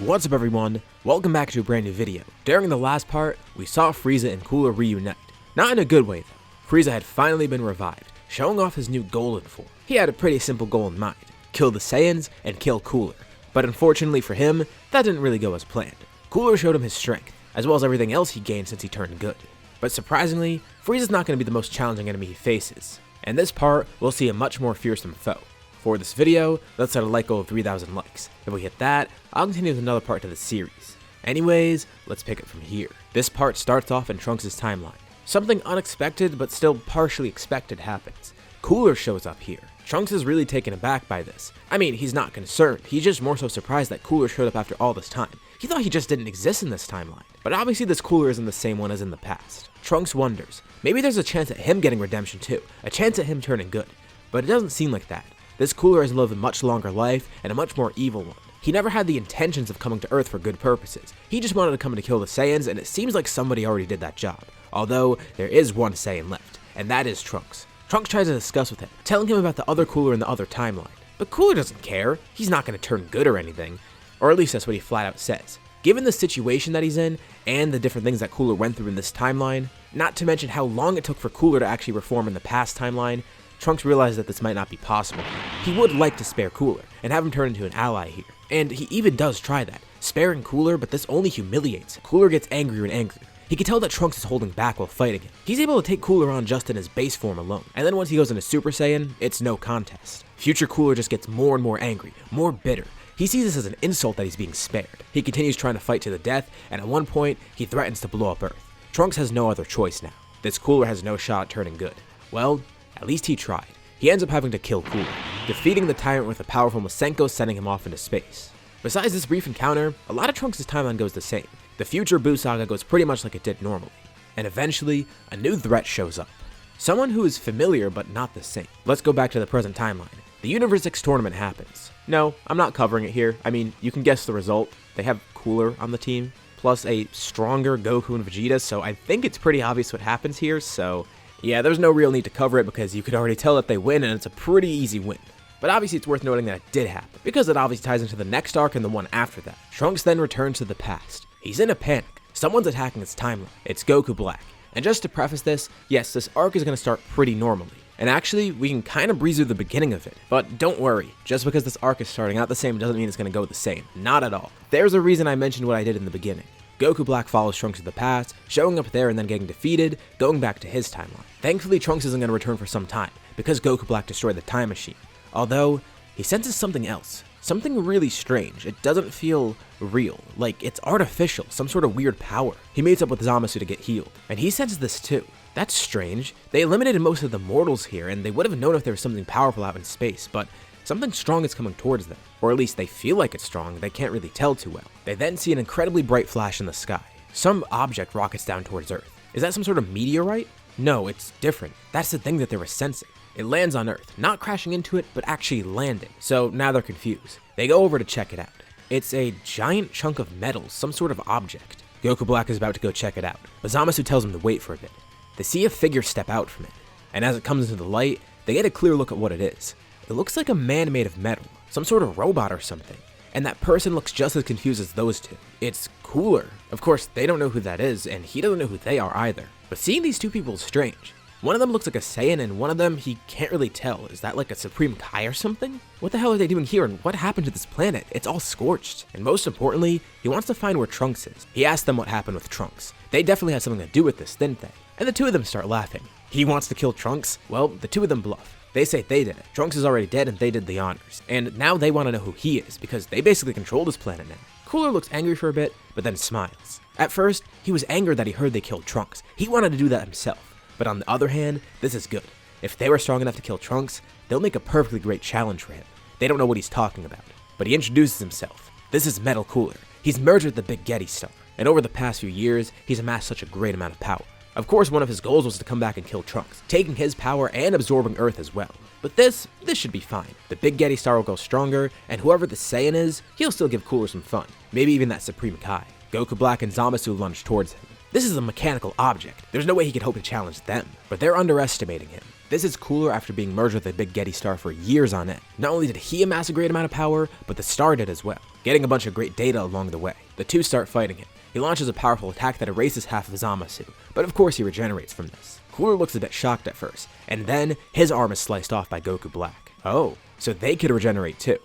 What's up everyone, welcome back to a brand new video. During the last part, we saw Frieza and Cooler reunite. Not in a good way though. Frieza had finally been revived, showing off his new golden form. He had a pretty simple goal in mind, kill the Saiyans and kill Cooler. But unfortunately for him, that didn't really go as planned. Cooler showed him his strength, as well as everything else he gained since he turned good. But surprisingly, Frieza's not going to be the most challenging enemy he faces. In this part, we'll see a much more fearsome foe. For this video, let's set a like goal of 3,000 likes. If we hit that, I'll continue with another part to the series. Anyways, let's pick it from here. This part starts off in Trunks' timeline. Something unexpected but still partially expected happens. Cooler shows up here. Trunks is really taken aback by this. I mean, he's not concerned, he's just more so surprised that Cooler showed up after all this time. He thought he just didn't exist in this timeline. But obviously this Cooler isn't the same one as in the past. Trunks wonders, maybe there's a chance at him getting redemption too, a chance at him turning good. But it doesn't seem like that. This Cooler has lived a much longer life, and a much more evil one. He never had the intentions of coming to Earth for good purposes. He just wanted to come to kill the Saiyans, and it seems like somebody already did that job. Although, there is one Saiyan left, and that is Trunks. Trunks tries to discuss with him, telling him about the other Cooler in the other timeline. But Cooler doesn't care. He's not going to turn good or anything. Or at least that's what he flat out says. Given the situation that he's in, and the different things that Cooler went through in this timeline, not to mention how long it took for Cooler to actually reform in the past timeline, Trunks realized that this might not be possible. He would like to spare Cooler, and have him turn into an ally here. And he even does try that, sparing Cooler, but this only humiliates him. Cooler gets angrier and angrier. He can tell that Trunks is holding back while fighting him. He's able to take Cooler on just in his base form alone. And then once he goes into Super Saiyan, it's no contest. Future Cooler just gets more and more angry, more bitter. He sees this as an insult that he's being spared. He continues trying to fight to the death, and at one point, he threatens to blow up Earth. Trunks has no other choice now. This Cooler has no shot at turning good. Well, at least he tried. He ends up having to kill Cooler, defeating the tyrant with a powerful Masenko, sending him off into space. Besides this brief encounter, a lot of Trunks' timeline goes the same. The future Buu saga goes pretty much like it did normally, and eventually, a new threat shows up. Someone who is familiar but not the same. Let's go back to the present timeline. The Universe X tournament happens. No, I'm not covering it here. I mean, you can guess the result. They have Cooler on the team, plus a stronger Goku and Vegeta, so I think it's pretty obvious what happens here, so yeah, there's no real need to cover it because you could already tell that they win, and it's a pretty easy win. But obviously it's worth noting that it did happen, because it obviously ties into the next arc and the one after that. Trunks then returns to the past. He's in a panic. Someone's attacking his timeline. It's Goku Black. And just to preface this, yes, this arc is going to start pretty normally. And actually, we can kind of breeze through the beginning of it. But don't worry, just because this arc is starting out the same doesn't mean it's going to go the same. Not at all. There's a reason I mentioned what I did in the beginning. Goku Black follows Trunks to the past, showing up there and then getting defeated, going back to his timeline. Thankfully, Trunks isn't going to return for some time, because Goku Black destroyed the time machine. Although, he senses something else. Something really strange. It doesn't feel real. Like, it's artificial, some sort of weird power. He meets up with Zamasu to get healed, and he senses this too. That's strange. They eliminated most of the mortals here, and they would have known if there was something powerful out in space, but something strong is coming towards them. Or at least they feel like it's strong, they can't really tell too well. They then see an incredibly bright flash in the sky. Some object rockets down towards Earth. Is that some sort of meteorite? No, it's different. That's the thing that they were sensing. It lands on Earth, not crashing into it, but actually landing. So now they're confused. They go over to check it out. It's a giant chunk of metal, some sort of object. Goku Black is about to go check it out, but Zamasu tells him to wait for a bit. They see a figure step out from it, and as it comes into the light, they get a clear look at what it is. It looks like a man made of metal, some sort of robot or something, and that person looks just as confused as those two. It's Cooler. Of course, they don't know who that is, and he doesn't know who they are either. But seeing these two people is strange. One of them looks like a Saiyan, and one of them he can't really tell. Is that like a Supreme Kai or something? What the hell are they doing here, and what happened to this planet? It's all scorched. And most importantly, he wants to find where Trunks is. He asks them what happened with Trunks. They definitely had something to do with this, didn't they? And the two of them start laughing. He wants to kill Trunks? Well, the two of them bluff. They say they did it. Trunks is already dead and they did the honors. And now they want to know who he is, because they basically control this planet now. Cooler looks angry for a bit, but then smiles. At first, he was angered that he heard they killed Trunks. He wanted to do that himself. But on the other hand, this is good. If they were strong enough to kill Trunks, they'll make a perfectly great challenge for him. They don't know what he's talking about. But he introduces himself. This is Metal Cooler. He's merged with the Big Getty Star. And over the past few years, he's amassed such a great amount of power. Of course, one of his goals was to come back and kill Trunks, taking his power and absorbing Earth as well. But this should be fine. The Big Getty Star will go stronger, and whoever the Saiyan is, he'll still give Cooler some fun. Maybe even that Supreme Kai. Goku Black and Zamasu lunge towards him. This is a mechanical object. There's no way he could hope to challenge them, but they're underestimating him. This is Cooler after being merged with the Big Getty Star for years on end. Not only did he amass a great amount of power, but the star did as well, getting a bunch of great data along the way. The two start fighting him. He launches a powerful attack that erases half of Zamasu, but of course he regenerates from this. Cooler looks a bit shocked at first, and then his arm is sliced off by Goku Black. Oh, so they could regenerate too.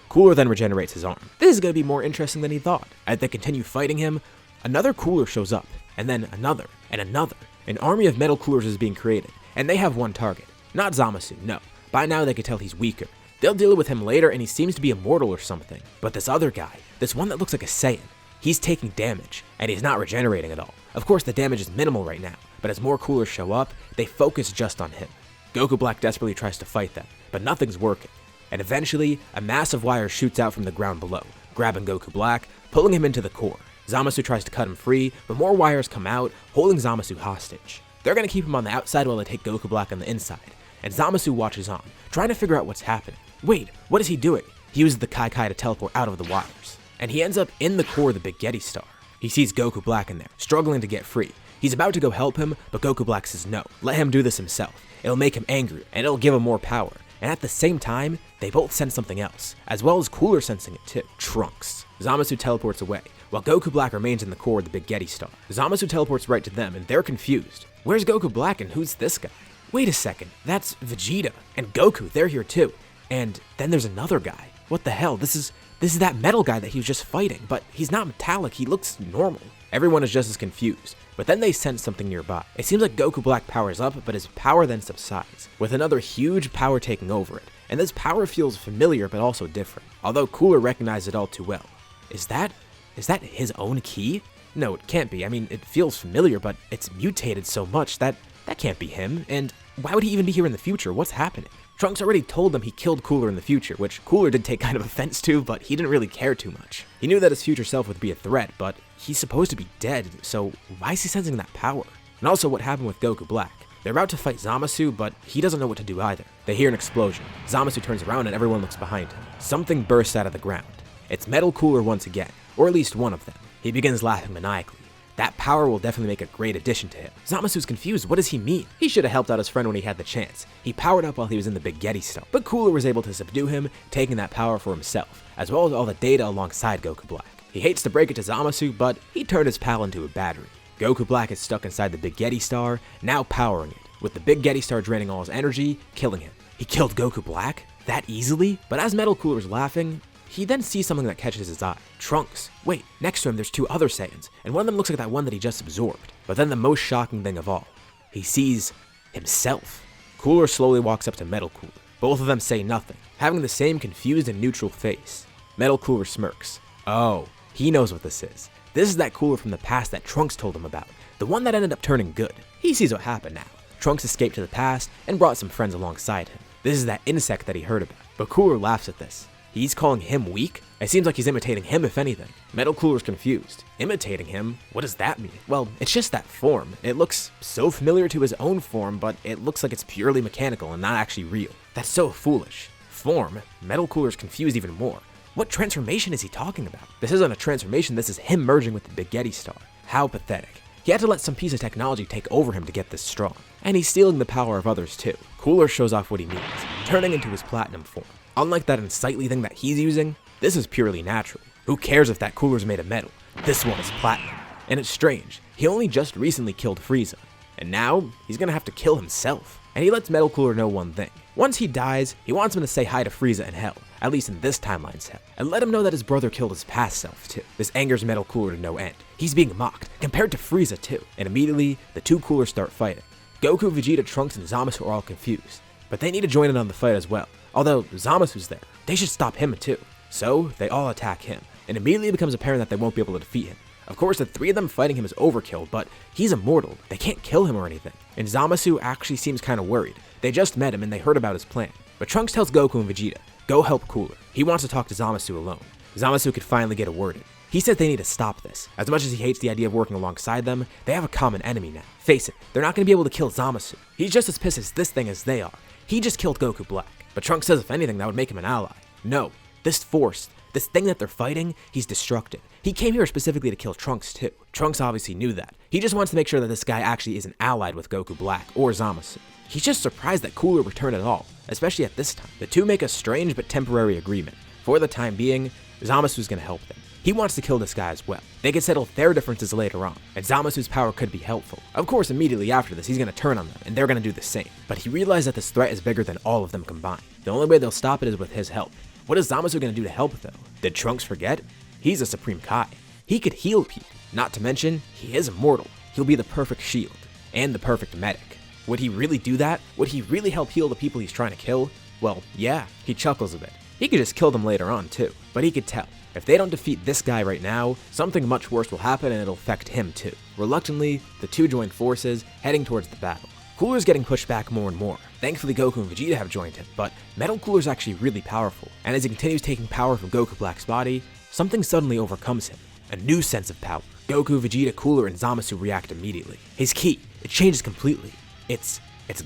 Cooler then regenerates his arm. This is going to be more interesting than he thought. As they continue fighting him, another Cooler shows up, and then another, and another. An army of metal Coolers is being created, and they have one target. Not Zamasu, no. By now they could tell he's weaker. They'll deal with him later and he seems to be immortal or something. But this other guy, this one that looks like a Saiyan, he's taking damage, and he's not regenerating at all. Of course the damage is minimal right now, but as more Coolers show up, they focus just on him. Goku Black desperately tries to fight them, but nothing's working. And eventually, a massive wire shoots out from the ground below, grabbing Goku Black, pulling him into the core. Zamasu tries to cut him free, but more wires come out, holding Zamasu hostage. They're gonna keep him on the outside while they take Goku Black on the inside, and Zamasu watches on, trying to figure out what's happening. Wait, what is he doing? He uses the Kai Kai to teleport out of the wires, and he ends up in the core of the Big Getty Star. He sees Goku Black in there, struggling to get free. He's about to go help him, but Goku Black says no, let him do this himself. It'll make him angrier, and it'll give him more power. And at the same time, they both sense something else, as well as Cooler sensing it too. Trunks. Zamasu teleports away, while Goku Black remains in the core of the Big Getty Star. Zamasu teleports right to them, and they're confused. Where's Goku Black and who's this guy? Wait a second, that's Vegeta, and Goku, they're here too. And then there's another guy. What the hell, this is that metal guy that he was just fighting, but he's not metallic, he looks normal. Everyone is just as confused, but then they sense something nearby. It seems like Goku Black powers up, but his power then subsides, with another huge power taking over it. And this power feels familiar, but also different, although Cooler recognized it all too well. Is that his own ki? No, it can't be. I mean, it feels familiar, but it's mutated so much that can't be him. And why would he even be here in the future? What's happening? Trunks already told them he killed Cooler in the future, which Cooler did take kind of offense to, but he didn't really care too much. He knew that his future self would be a threat, but he's supposed to be dead, so why is he sensing that power? And also what happened with Goku Black. They're about to fight Zamasu, but he doesn't know what to do either. They hear an explosion. Zamasu turns around and everyone looks behind him. Something bursts out of the ground. It's Metal Cooler once again, or at least one of them. He begins laughing maniacally. That power will definitely make a great addition to him. Zamasu's confused. What does he mean? He should have helped out his friend when he had the chance. He powered up while he was in the Big Getty Star, but Cooler was able to subdue him, taking that power for himself, as well as all the data alongside Goku Black. He hates to break it to Zamasu, but he turned his pal into a battery. Goku Black is stuck inside the Big Getty Star, now powering it, with the Big Getty Star draining all his energy, killing him. He killed Goku Black? That easily? But as Metal Cooler's laughing, he then sees something that catches his eye. Trunks. Wait, next to him there's two other Saiyans, and one of them looks like that one that he just absorbed. But then the most shocking thing of all, he sees himself. Cooler slowly walks up to Metal Cooler. Both of them say nothing, having the same confused and neutral face. Metal Cooler smirks. Oh, he knows what this is. This is that Cooler from the past that Trunks told him about, the one that ended up turning good. He sees what happened now. Trunks escaped to the past and brought some friends alongside him. This is that insect that he heard about. But Cooler laughs at this. He's calling him weak? It seems like he's imitating him if anything. Metal Cooler's confused. Imitating him? What does that mean? Well, it's just that form. It looks so familiar to his own form, but it looks like it's purely mechanical and not actually real. That's so foolish. Form? Metal Cooler's confused even more. What transformation is he talking about? This isn't a transformation, this is him merging with the Big Getty Star. How pathetic. He had to let some piece of technology take over him to get this strong. And he's stealing the power of others too. Cooler shows off what he means, turning into his platinum form. Unlike that unsightly thing that he's using, this is purely natural. Who cares if that Cooler's made of metal? This one is platinum. And it's strange, he only just recently killed Frieza. And now, he's gonna have to kill himself. And he lets Metal Cooler know one thing. Once he dies, he wants him to say hi to Frieza in Hell, at least in this timeline's Hell, and let him know that his brother killed his past self too. This angers Metal Cooler to no end. He's being mocked, compared to Frieza too. And immediately, the two Coolers start fighting. Goku, Vegeta, Trunks, and Zamasu are all confused, but they need to join in on the fight as well. Although Zamasu's there, they should stop him too. So they all attack him, and immediately it becomes apparent that they won't be able to defeat him. Of course, the three of them fighting him is overkill, but he's immortal. They can't kill him or anything. And Zamasu actually seems kind of worried. They just met him and they heard about his plan. But Trunks tells Goku and Vegeta, go help Cooler. He wants to talk to Zamasu alone. Zamasu could finally get a word in. He said they need to stop this. As much as he hates the idea of working alongside them, they have a common enemy now. Face it, they're not going to be able to kill Zamasu. He's just as pissed as this thing as they are. He just killed Goku Black. But Trunks says if anything, that would make him an ally. No, this force, this thing that they're fighting, he's destructive. He came here specifically to kill Trunks too. Trunks obviously knew that. He just wants to make sure that this guy actually isn't allied with Goku Black or Zamasu. He's just surprised that Cooler returned at all, especially at this time. The two make a strange but temporary agreement. For the time being, Zamasu's gonna help them. He wants to kill this guy as well. They can settle their differences later on, and Zamasu's power could be helpful. Of course, immediately after this, he's gonna turn on them, and they're gonna do the same. But he realized that this threat is bigger than all of them combined. The only way they'll stop it is with his help. What is Zamasu gonna do to help though? Did Trunks forget? He's a Supreme Kai. He could heal people. Not to mention, he is immortal. He'll be the perfect shield, and the perfect medic. Would he really do that? Would he really help heal the people he's trying to kill? Well, yeah, he chuckles a bit. He could just kill them later on too, but he could tell. If they don't defeat this guy right now, something much worse will happen and it'll affect him too. Reluctantly, the two join forces, heading towards the battle. Cooler's getting pushed back more and more. Thankfully, Goku and Vegeta have joined him, but Metal Cooler's actually really powerful, and as he continues taking power from Goku Black's body, something suddenly overcomes him. A new sense of power. Goku, Vegeta, Cooler, and Zamasu react immediately. His ki, it changes completely. It's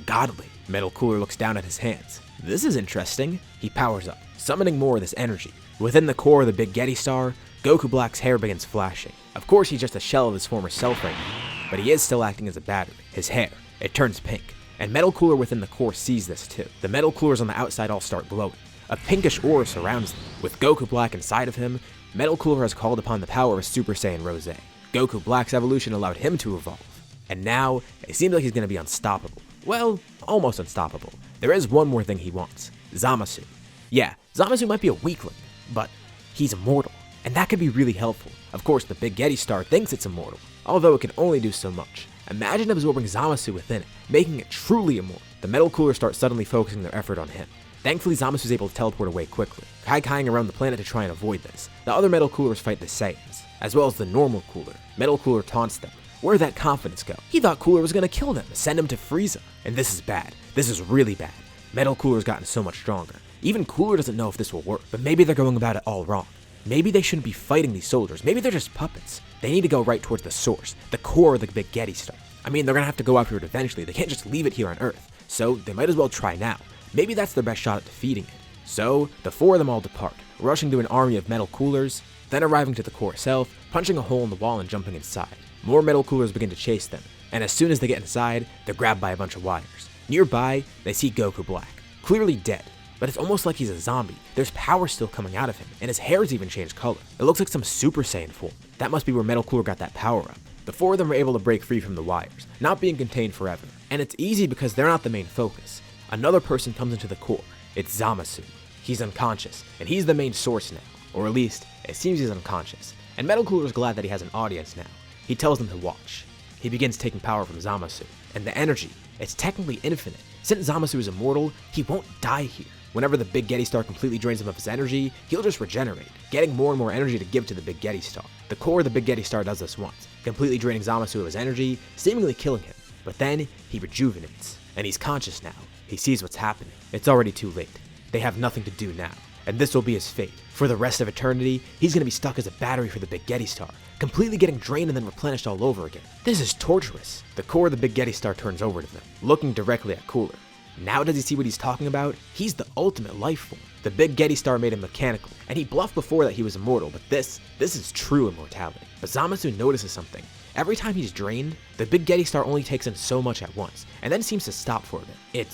godly. Metal Cooler looks down at his hands. This is interesting. He powers up, summoning more of this energy. Within the core of the Big Getty Star, Goku Black's hair begins flashing. Of course, he's just a shell of his former self right now, but he is still acting as a battery. His hair, it turns pink, and Metal Cooler within the core sees this too. The Metal Coolers on the outside all start glowing. A pinkish aura surrounds them. With Goku Black inside of him, Metal Cooler has called upon the power of Super Saiyan Rose. Goku Black's evolution allowed him to evolve, and now it seems like he's going to be unstoppable. Well, almost unstoppable. There is one more thing he wants. Zamasu. Yeah, Zamasu might be a weakling, but he's immortal, and that could be really helpful. Of course, the Big Getty Star thinks it's immortal, although it can only do so much. Imagine absorbing Zamasu within it, making it truly immortal. The Metal Coolers start suddenly focusing their effort on him. Thankfully, Zamasu is able to teleport away quickly, kai-kaiing around the planet to try and avoid this. The other Metal Coolers fight the Saiyans, as well as the normal Cooler. Metal Cooler taunts them. Where'd that confidence go? He thought Cooler was gonna kill them, send him to Frieza. And this is bad. This is really bad. Metal Cooler's gotten so much stronger. Even Cooler doesn't know if this will work, but maybe they're going about it all wrong. Maybe they shouldn't be fighting these soldiers. Maybe they're just puppets. They need to go right towards the source, the core of the Big Getty Star. I mean, they're gonna have to go after it eventually. They can't just leave it here on Earth. So they might as well try now. Maybe that's their best shot at defeating it. So the four of them all depart, rushing to an army of Metal Coolers, then arriving to the core itself, punching a hole in the wall and jumping inside. More Metal Coolers begin to chase them, and as soon as they get inside, they're grabbed by a bunch of wires. Nearby, they see Goku Black, clearly dead, but it's almost like he's a zombie. There's power still coming out of him, and his hair's even changed color. It looks like some Super Saiyan form. That must be where Metal Cooler got that power up. The four of them are able to break free from the wires, not being contained forever. And it's easy because they're not the main focus. Another person comes into the core. It's Zamasu. He's unconscious, and he's the main source now. Or at least, it seems he's unconscious. And Metal Cooler's glad that he has an audience now. He tells them to watch. He begins taking power from Zamasu. And the energy, it's technically infinite. Since Zamasu is immortal, he won't die here. Whenever the Big Getty Star completely drains him of his energy, he'll just regenerate, getting more and more energy to give to the Big Getty Star. The core of the Big Getty Star does this once, completely draining Zamasu of his energy, seemingly killing him. But then, he rejuvenates. And he's conscious now. He sees what's happening. It's already too late. They have nothing to do now. And this will be his fate. For the rest of eternity, he's gonna be stuck as a battery for the Big Getty Star, completely getting drained and then replenished all over again. This is torturous. The core of the Big Getty Star turns over to them, looking directly at Cooler. Now does he see what he's talking about? He's the ultimate life form. The Big Getty Star made him mechanical, and he bluffed before that he was immortal, but this is true immortality. But Zamasu notices something. Every time he's drained, the Big Getty Star only takes in so much at once, and then seems to stop for a bit.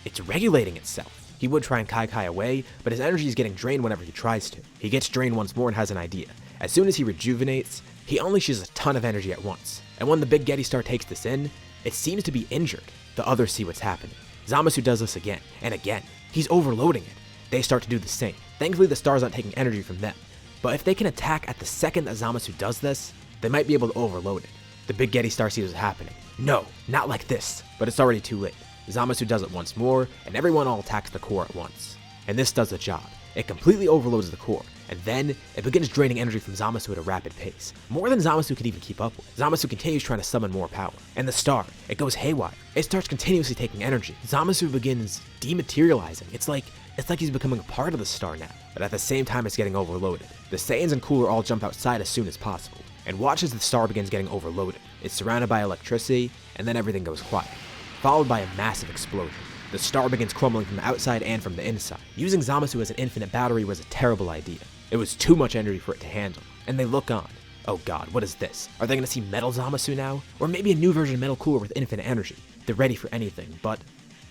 It's regulating itself. He would try and kai away, but his energy is getting drained whenever he tries to. He gets drained once more and has an idea. As soon as he rejuvenates, he unleashes a ton of energy at once. And when the Big Getty Star takes this in, it seems to be injured. The others see what's happening. Zamasu does this again, and again. He's overloading it. They start to do the same. Thankfully, the star's not taking energy from them. But if they can attack at the second that Zamasu does this, they might be able to overload it. The Big Getty Star sees what's happening. No, not like this. But it's already too late. Zamasu does it once more, and everyone all attacks the core at once. And this does the job. It completely overloads the core, and then it begins draining energy from Zamasu at a rapid pace. More than Zamasu could even keep up with. Zamasu continues trying to summon more power. And the star, it goes haywire. It starts continuously taking energy. Zamasu begins dematerializing. It's like he's becoming a part of the star now. But at the same time, it's getting overloaded. The Saiyans and Cooler all jump outside as soon as possible, and watch as the star begins getting overloaded. It's surrounded by electricity, and then everything goes quiet, followed by a massive explosion. The star begins crumbling from the outside and from the inside. Using Zamasu as an infinite battery was a terrible idea. It was too much energy for it to handle, and they look on. Oh god, what is this? Are they gonna see Metal Zamasu now? Or maybe a new version of Metal Cooler with infinite energy? They're ready for anything, but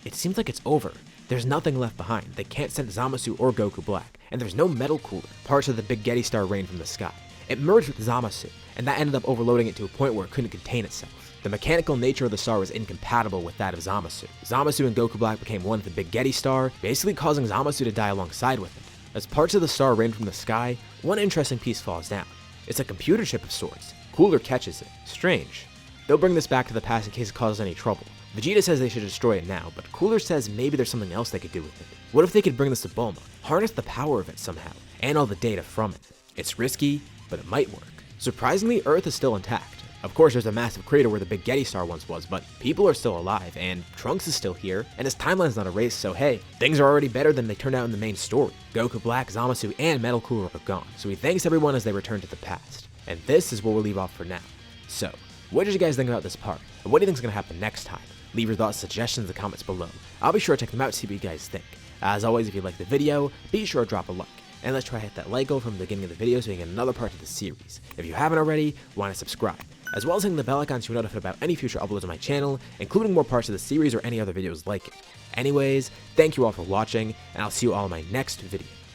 It seems like it's over. There's nothing left behind. They can't send Zamasu or Goku Black, and there's no metal cooler. Parts of the Big Getty Star rained from the sky. It merged with Zamasu, and that ended up overloading it to a point where it couldn't contain itself. The mechanical nature of the star was incompatible with that of Zamasu. Zamasu and Goku Black became one with the Big Getty Star, basically causing Zamasu to die alongside with it. As parts of the star rain from the sky, one interesting piece falls down. It's a computer chip of sorts. Cooler catches it. Strange. They'll bring this back to the past in case it causes any trouble. Vegeta says they should destroy it now, but Cooler says maybe there's something else they could do with it. What if they could bring this to Bulma, harness the power of it somehow, and all the data from it? It's risky, but it might work. Surprisingly, Earth is still intact. Of course, there's a massive crater where the Big Getty Star once was, but people are still alive, and Trunks is still here, and his timeline's not erased, so hey, things are already better than they turned out in the main story. Goku Black, Zamasu, and Metal Cooler are gone, so he thanks everyone as they return to the past. And this is where we'll leave off for now. So, what did you guys think about this part, and what do you think is going to happen next time? Leave your thoughts and suggestions in the comments below. I'll be sure to check them out to see what you guys think. As always, if you liked the video, be sure to drop a like. And let's try to hit that like goal from the beginning of the video so we can get another part of the series. If you haven't already, why not subscribe? As well as hitting the bell icon so you're notified about any future uploads on my channel, including more parts of the series or any other videos like it. Anyways, thank you all for watching, and I'll see you all in my next video.